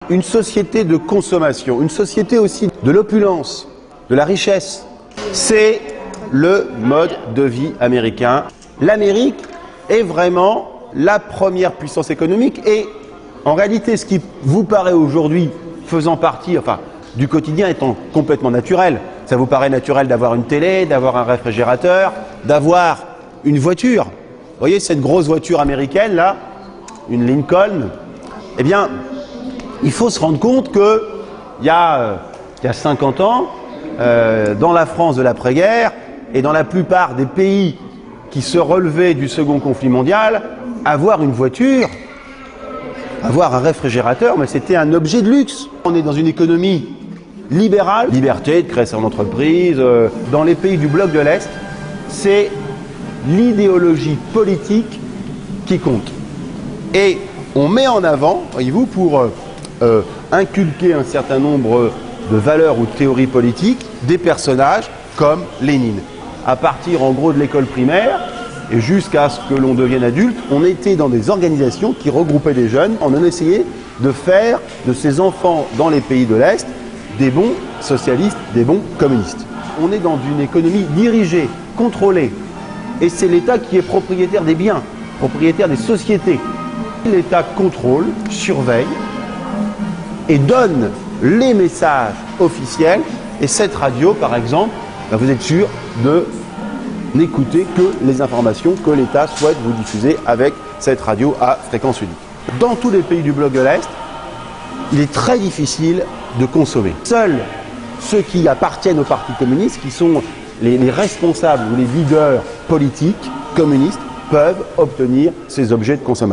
une société de consommation, une société aussi de l'opulence, de la richesse. C'est le mode de vie américain. L'Amérique est vraiment la première puissance économique et en réalité, ce qui vous paraît aujourd'hui faisant partie, du quotidien étant complètement naturel. Ça vous paraît naturel d'avoir une télé, d'avoir un réfrigérateur, d'avoir une voiture. Vous voyez cette grosse voiture américaine là, une Lincoln. Eh bien, il faut se rendre compte que il y a 50 ans, dans la France de l'après-guerre et dans la plupart des pays qui se relevaient du second conflit mondial, avoir une voiture, avoir un réfrigérateur, mais c'était un objet de luxe. On est dans une économie libérale, liberté de créer son entreprise. Dans les pays du bloc de l'Est, c'est l'idéologie politique qui compte. Et on met en avant, voyez-vous, pour inculquer un certain nombre de valeurs ou de théories politiques, des personnages comme Lénine. À partir en gros de l'école primaire et jusqu'à ce que l'on devienne adulte, on était dans des organisations qui regroupaient des jeunes. On a essayé de faire de ces enfants dans les pays de l'Est des bons socialistes, des bons communistes. On est dans une économie dirigée, contrôlée. Et c'est l'État qui est propriétaire des biens, propriétaire des sociétés. L'État contrôle, surveille et donne les messages officiels. Et cette radio, par exemple, vous êtes sûr de n'écouter que les informations que l'État souhaite vous diffuser avec cette radio à fréquence unique. Dans tous les pays du bloc de l'Est, il est très difficile de consommer. Seuls ceux qui appartiennent au Parti communiste, qui sont les responsables ou les leaders politiques communistes, peuvent obtenir ces objets de consommation.